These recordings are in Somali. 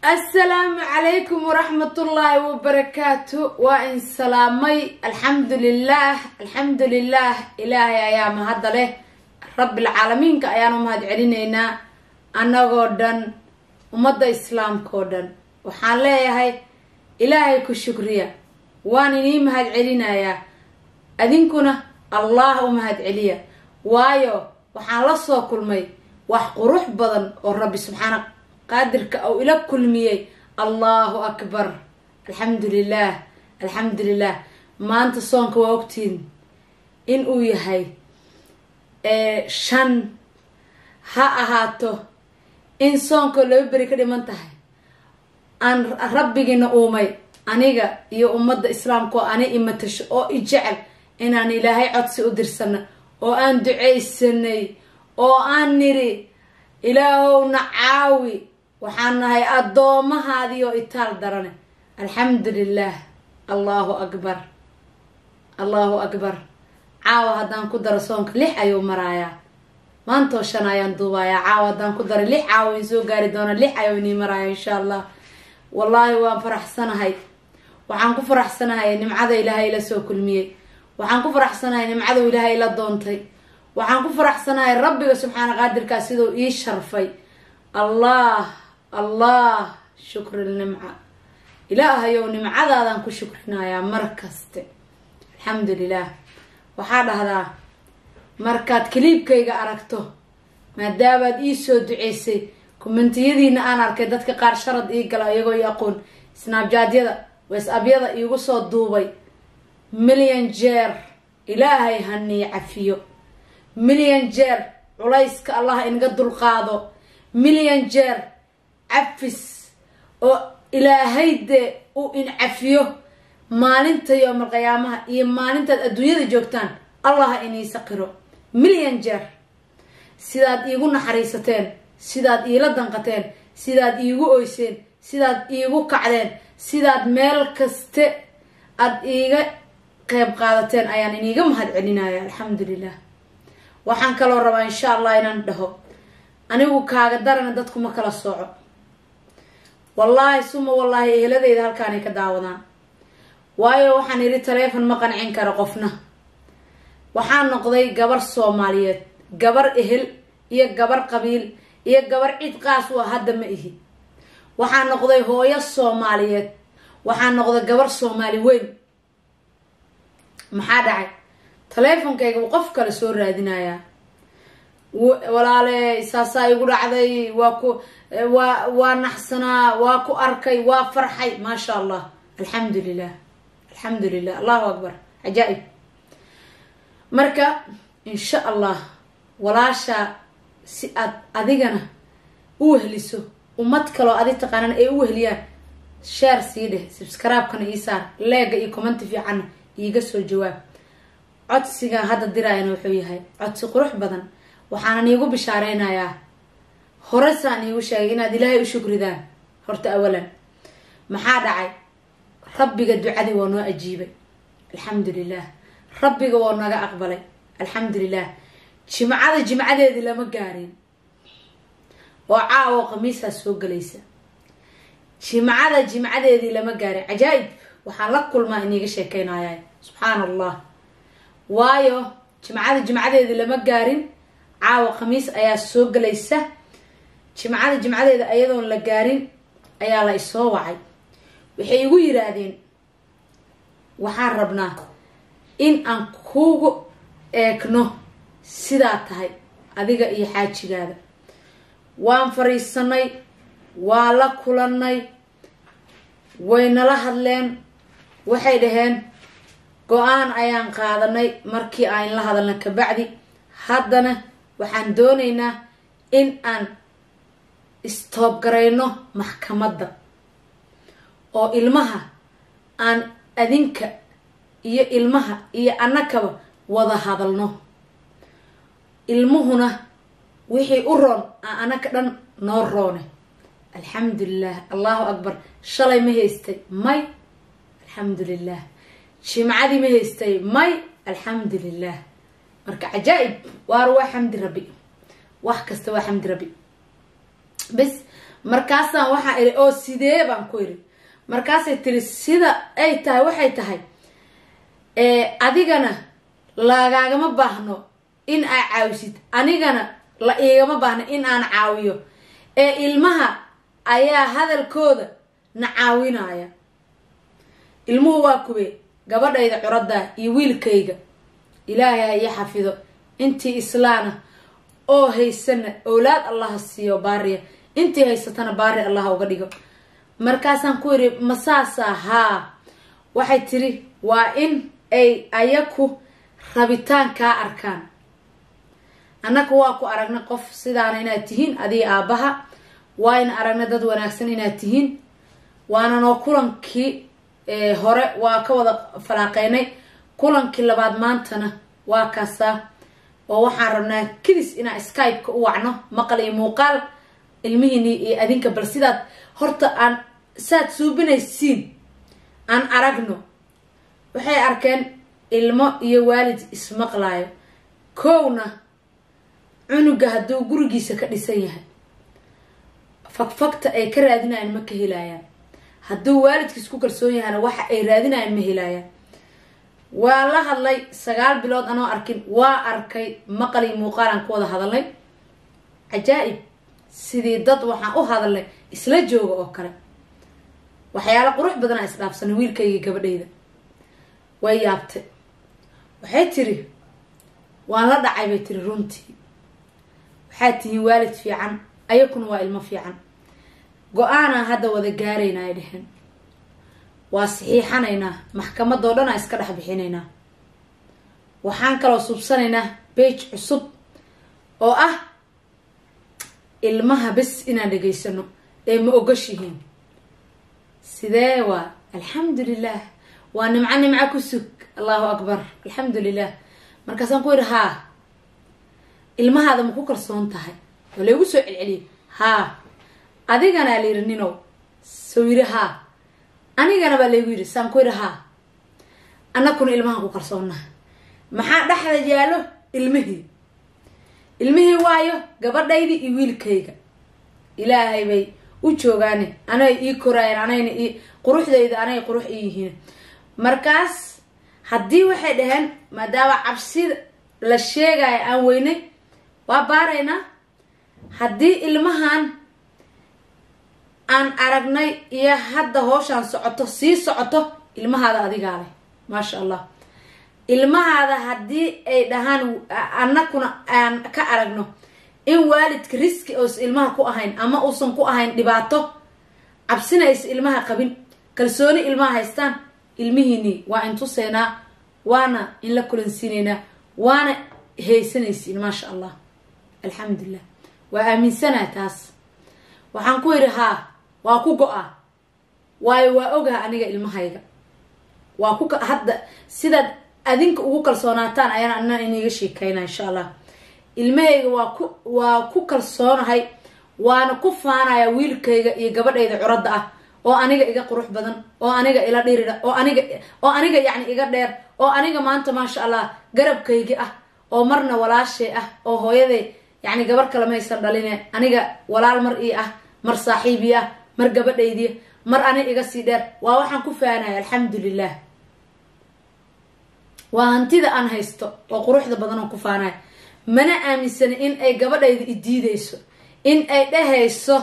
السلام عليكم ورحمة الله وبركاته. وإن سلامي الحمد لله إلهي أيام هذا له رب العالمين كأيام هاد علينا أنا غودن ومدى إسلام كودن وحالي هاي إلهي كشكرية واني مهد علينا يا أذنكنا الله مهد عليا وايو وحالصو كل مي وحقروح بدن والرب سبحانه قادرك أو إلى كل مية. الله أكبر. الحمد لله ما أنت صونك ووقتين إن أويهاي شن ها أهاتو إن صونك لو بريك دي منتهي أن ربي جنا أمي أنيجا يا أمد إسلام كو أنا إمتش أو إجعل إن أنا إلهي عطسي أدرسنا أو أن دعي السنة أو أن نري إلهو نعاوي وحنا هاي الضومة هذه وإتال درنا. الحمد لله. الله أكبر عاوة هدان كدر صونك لح أيو مرايا ما انتو شنايان دوايا عاوة هدان كدر لح عاوة ينسو قاري دونا لح أيوني مرايا إن شاء الله. والله وان فرح سنة هاي وحانكو فرح سنة هاي نمعذا إلهي إلى سوك المية وحانكو فرح سنة هاي نمعذا إلهي إلى دونتي وحانكو فرح سنة هاي ربي سبحانه قادر كاسيدو إيش شرفي. الله شكر النمعة إلهي يو نمعة هذا نكو شكرنا يا مركزت. الحمد لله. وحاد هذا مركات كليب كيغا أركتو ما دابد إيسو دعيسي كومنت يدين أنا أركدتك قار شرط إيقلا يغو يقول سناب جاد يدا ويس أبيضا يغو صوت دوبي مليون جير إلهي هني عفيو مليون جير علايسك الله إنقدو القاضو مليون جير عفس أو إلهي دي أو إن عفيو مالنتا يوم القيامة إيه مالنتا الدنيا دي جوكتان الله إني سقرو مليون جير سيداد إيغو نحريستين سيداد إيلا دنقتين سيداد إيغو أويسين سيداد إيغو كعدين سيداد ميل كستي أد إيغا قيب قادتين أيان إنيغا مهد علينا يا الحمد لله. وحان كالو ربا إن شاء الله إنان دهو أنيغو كاغدارنا دادكو مكالا الصوعو والله ثم والله إهلادي إذا هالكاني كداودان وايو وحان يري تليفون مقنعين كارقفنا وحان نقضي قبر الصوماليات قبر إهل إيا قبر قبيل إيا قبر عيد قاسوا هذا ما إهي وحان نقضي هويا الصوماليات وحان نقضي قبر الصومالي وين محادعي تليفون كي وقفك لسور رادنايا ولا لي ساسا يقول عذي واكو ونحسنا واكو أركي وفرحي ما شاء الله. الحمد لله الله أكبر عجائب مركا إن شاء الله ولا شا أذيقنا أوهلسو ومتكلو أذي تقانا أي أوهليان شير سيده سبسكرايب كان إيسار لاقا إي كومنت في عنه يقصوا الجواب عدسيقا هذا الدراية نوحوي هاي عدسي قروح بدن وحانا نيقو بشارينا يا هرسا نيقو شاقينا دي لاهي وشكر دان هرت أولا محادعي ربي قد دعادي وانو أجيبي الحمد لله ربي قد وانو أقبلي الحمد لله جمعة دي لما قارين وعاو قميسها سوق ليسا جمعة دي لما قارين عجائب وحالك كل ما إني قشيكينا ياي سبحان الله وايو جمعة دي لما قارين عاو قميس أيا سوق ليسا جمعة دي أيضا لقارين أيا لا يسوعي waxay igu yiraahdeen waxaan rabnaa in aan kuugu eegno sidaa tahay adiga iyo xaajigaada waan fariisanay waa la kulanay waynala hadleen waxay dhaheen go'aan ayaan qaadanay markii aan la hadalna ka bacdi haddana waxaan doonaynaa in aan stop gareyno maxkamadda oo ilmaha aan adinka iyo ilmaha iyo annakaba wada hadalno ilmuhuna wixii u roon aan annaka dhan noo roone. alxamdulilah allahu akbar. shalay ma haystay may alxamdulilah jimcadii ma haystay may alxamdulilah. marka cajaa'ib waar waa xamdi rabbi wax kasta waa xamdi rabbi bas markaasaan waxaa iri oo sidee baan ku iri markaasay tiri sida ay tahay waxay tahay adigana lagaagama baahno in aa caawisid anigana la igama baahno in aan caawiyo ilmaha ayaa hadalkooda na caawinaya ilmuhu waa kube gabadhayda curadda iyo wiilkayga ilaahay iyo xafido intii islaana oo haysana awlaad allah siiyo baariya intii haysatana baari allah uga dhigo markaasaan ku iri masaasa haa waxay tiri waa in ay ayaku rabitaan kaa arkaan annaka waa ku aragna qof sidaana inaad tihiin adii aabaha waa in aragna dad wanaagsan inaad tihiin waana noo kulankii hore waa ka wada falaaqeynay kulankii labaad maantana waa kaasaa oo waxaan rabnaa kidis inaan skype-ka u wacno maqal iyo muuqaal ilmihiini iyo adinka bal sidaad horta aan saad suubinaysiin aan aragno waxay arkeen ilmo iyo waalid ismaqlaayo kowna cunuga hadduu gurigiisa ka dhisan yahay fagfagta ay ka raadinayaan ma ka helayaan hadduu waalidkiis ku kalsoon yahana waxa ay raadinayaan ma helayaan waa la hadlay 9 bilood anoo arkin waa arkay maqal iyo muuqaal aan ku wada hadalnay cajaa'ib sidii dad waxaan u hadalnay isla jooga oo kale waxyaalo qurux badan ay isdhaafsanay wiilkayga gabadhayda way yaabtay waxay tiri waan la dhacay bay tiri runtii waxaa tihiin waalid fiican ayakuna waa ilmo fiican go-aanaa hadda wada gaarayna ay dheheen waa saxiixanaynaa maxkamadoo dhan aan iska dhex bixinaynaa waxaan kaloo subsanaynaa beej cusub oo ah ilmaha bes inaan dhegaysano ee ma ogashihiin sidee waa alxamdulilah waa nimco ku sug allahu akbar alxamdulilah markaasaan ku yidhi haa ilmahaada ma ku kalsoon tahay waa laygu soo celceliyay haa adigana la yidhi ninow soo yidhi haa anigana baa laygu yidhi saan ku yidhi haa annakuna ilmahan ku kalsoonnaha maxaa dhexda yaalo ilmihii waayo gabadhaydii iyo wiilkayga ilaahay bay u joogaane anay ii koraayeen anayna quruxdayda anay qurux ii yihiin markaas haddii waxay dhaheen maadaama cabsida la sheegaayo aan weynay waa baaraynaa haddii ilmahan aan aragnay iyo hadda hooshaan socoto sii socoto ilmahaada adigaa leh maasha allah ilmahaada haddii ay dhahaan annakuna aan ka aragno in waalidka riski uusa ilmaha ku ahayn ama uusan ku ahayn dhibaato cabsina aysa ilmaha qabin kalsooni ilmaha haystaan ilmihiini waa intuseynaa waana in la kulansiinaynaa waana haysanaysiin maasha allah alxamdulilah waa aaminsanaa taas waxaan ku yidhi haa waa ku go-a waayo waa ogaha aniga ilmahayga waa ku hadda sidaad adinka ugu kalsoonaataan ayaan anna iniga sheekayna insha allah ilmahayga waa ku kalsoonahay waana ku faanaya wiilkayga iyo gabadhayda curadda ah oo aniga iga qurux badan oo aniga ila dhirida oo aniga yacni iga dheer oo aniga maanta maasha allah garabkaygi ah oo marna walaashay ah oo hooyaday yacni gabar kale maysan dhaline aniga walaal mar ii ah mar saaxiibii ah mar gabadhaydii mar aniga iga sii dheer waa waxaan ku faanaya alxamdulilah waa hantida aan haysto oo quruxda badan oo ku faanaya mana aaminsani in ay gabadhayda i diidayso in ay dhehayso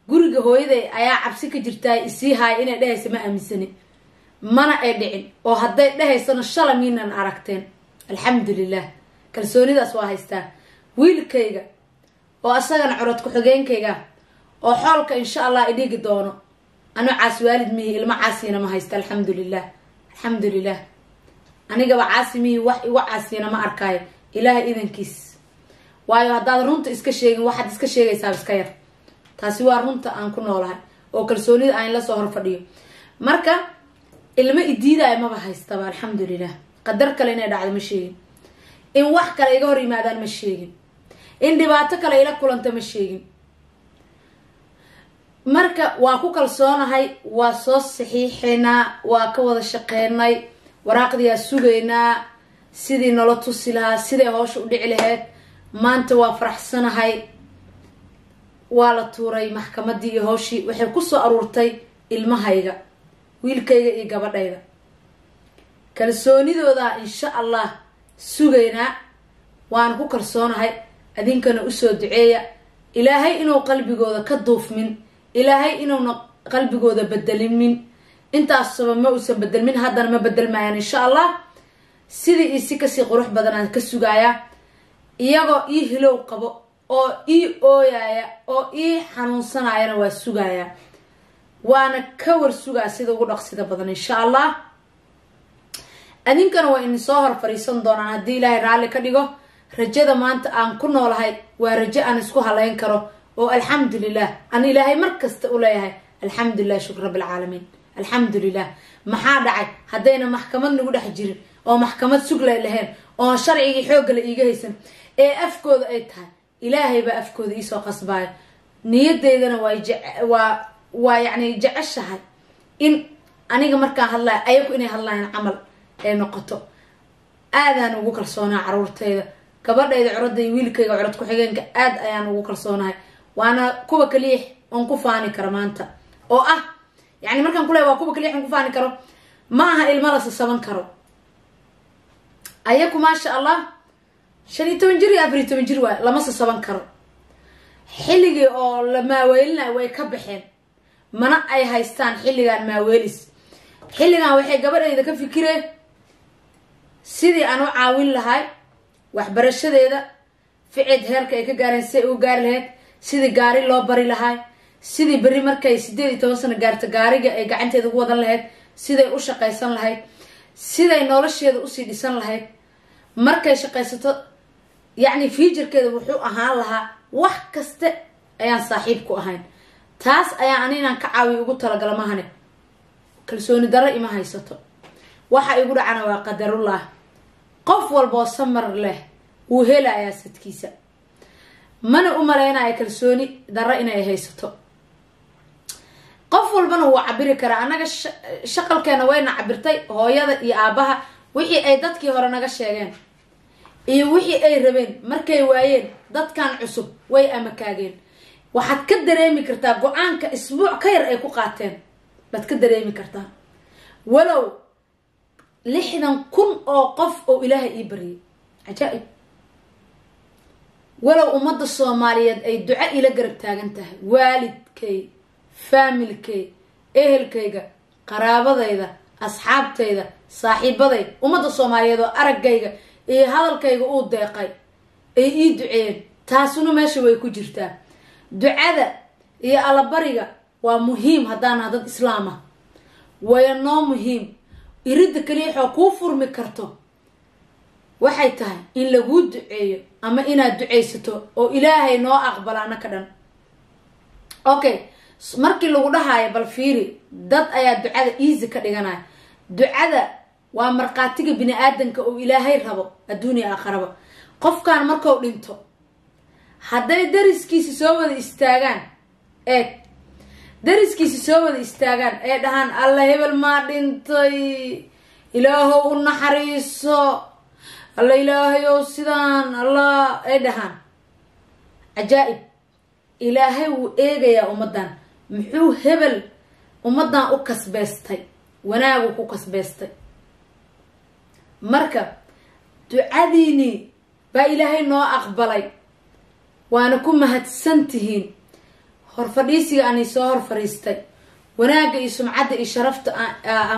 guriga hooyaday ayaa cabsi ka jirtaa isii haaya inay dhehayso ma aaminsani mana ay dhicin oo hadday dhehaysona shala miinan aragteen alxamdulilah kalsoonidaas waa haystaa wiilkayga oo asagana curad ku-xigeenkayga oo xoolka insha allah idhigi doono ano caas waalid mihi ilmo caasiyana ma haysta alxamdulilah alxamdulilah anigaba caasi mihi wax igu caasiyana ma arkaayo ilaahay idankiis waayo haddaad runta iska sheegin waxaad iska sheegaysaa iska yar taasi waa runta aan ku noolahay oo kalsoonida aan la soo hor fadhiyo marka ilmo idiidaayo maba haystaba alxamdulilah qadar kale inay dhacdo ma sheegin in wax kale iga hor yimaadaan ma sheegin in dhibaato kale ila kulanta ma sheegin marka waa ku kalsoonahay waa soo saxiixaynaa waa ka wada shaqeynay waraaqdiyaa sugaynaa sidii nala tusi lahaa siday hoosha u dhici lahayd maanta waa faraxsanahay waa la tuuray maxkamadii iyo hawshii waxay ku soo aruurtay ilmahayga wiilkayga iyo gabadhayda kalsoonidooda insha Allah sugaynaa waan ku kalsoonahay adinkana u soo duceeya ilaahay inuu qalbigooda ka duufmin ilaahay inuu qalbigooda bedelmin intaas sabab ma uusan bedelmin haddana ma bedelmayaan insha Allah sidii isi kasi qurux badan aan ka sugaaya iyagoo ii hilow qabo oo ii ooyaya oo ii xanuunsanayana waa sugaaya waana ka war sugaa sida ugu dhaqsida badan insha Allah adinkana waa in soo hor fariisan doonaan haddii ilaahay raali ka dhigo rajada maanta aan ku noolahay waa rajo aan isku haleyn karo oo alxamdulillah aan ilaahay markasta u leeyahay alxamdulillah shukr rabbil caalamiin alxamdulillah maxaa dhacay haddayna maxkamad nagu dhex jirin oo maxkamad suglay lahayn oo sharcigii xoogga la iiga haysan ee afkooda ay tahay ilaahay baa afkooda ii soo qasbaayo niyadeydana waa yacni jeceshahay in aniga markaan hadlayo ayagu inay hadlayaan camal ee noqoto aadaan ugu kalsoonaa caruurtayda gabadhayda curadda iyo wiilkayga curad ku-xigeenka aad ayaan ugu kalsoonahay waana kuwa kaliya oon ku faani karo maanta oo ah yani markaan ku leeyahay waa kuwa kaliya oon ku faani karo ma aha ilmo la sasaban karo ayaku maasha Allah 15 jir iyo 14 jir waa lama sasaban karo xilligii oo la maaweelina way ka baxeen mana ay haystaan xilligan maaweelis xilligan waxay gabadhayda ka fikireen sidii aan u caawin lahay waxbarashadeeda ficid heerka ay ka gaareen si ay u gaari lahayd sidii gaari loo bari lahay sidii beri markay 18 sano gaarto gaariga ay gacanteeda ugu wadan lahayd siday u shaqaysan lahayd siday nolosheeda u sii dhisan lahayd markay shaqaysato yacni future-keeda wuxuu ahaan lahaa wax kasta ayaan saaxiib ku ahayn taas ayaan aninaan ka caawiyo ugu talagala mahane kalsooni darro ima haysato waxa igu dhacana waa qadarullah qof walboo samar leh wuu helayaa sadkiisa mana u maleynayo kalsooni darro inay haysato qof walbana wuu cabiri karaa anaga shaqalkeena wayna cabirtay hooyada iyo aabaha wixii ay dadkii hore naga sheegeen iyo wixii ay rabeen markay waayeen dadkan cusub way amakaageen waxaad ka dareemi kartaa go-aanka isbuuc ka yar ay ku qaateen baad ka dareemi kartaa walow 60,000 oo qof oo ilaahay ii bariyay ajaa'ib walow ummadda Soomaaliyeed ay duco ila garab taagan tahay waalidkay familkay ehelkayga qaraabadayda asxaabtayda saaxiibaday ummadda Soomaaliyeed oo aragayga iyo hadalkayga uu deeqay ay ii duceeyeen taasuna meesha way ku jirtaa ducada iyo alabariga waa muhiim haddaan dad islaam ah way noo muhiim irida kaliya ku furmi karto waxay tahay in lagu duceeyo ama inaad duceysato oo ilaahay noo aqbalaana ka dhan okay markii lagu dhahayo bal fiiri dad ayaa ducada easy ka dhiganaya ducada waa marqaatiga bini aadanka oo ilaahay rabo adduuniya aakhiraba qofkan markuu dhinto hadday dariskiisa soo wada istaagaan dariskiisa soo wada istaagaan ee dhahaan alla hebel ma dhintay ilaahow u naxariiso alla ilaahayow sidaan allah ay dhahaan ajaa'ib ilaahay wuu eegayaa ummadan muxuu hebel ummadan u kasbeestay wanaagu ku kasbeestay marka ducadiini baa ilaahay noo aqbalay waana ku mahadsantihiin horfadhiisiga aan soo hor fariistay wanaaga iyo sumcadda iyo sharafta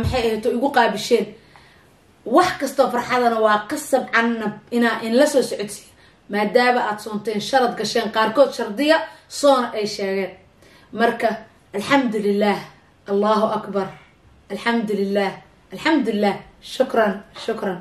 maxay ahayto igu qaabisheen wax kasta farxadana waa qasab canab in la soo socodsiyo maadaama aad soonteen sharad gasheen qaarkood shardiya soona ay sheegeen marka alxamdulillah allahu akbar alxamdulillah shukran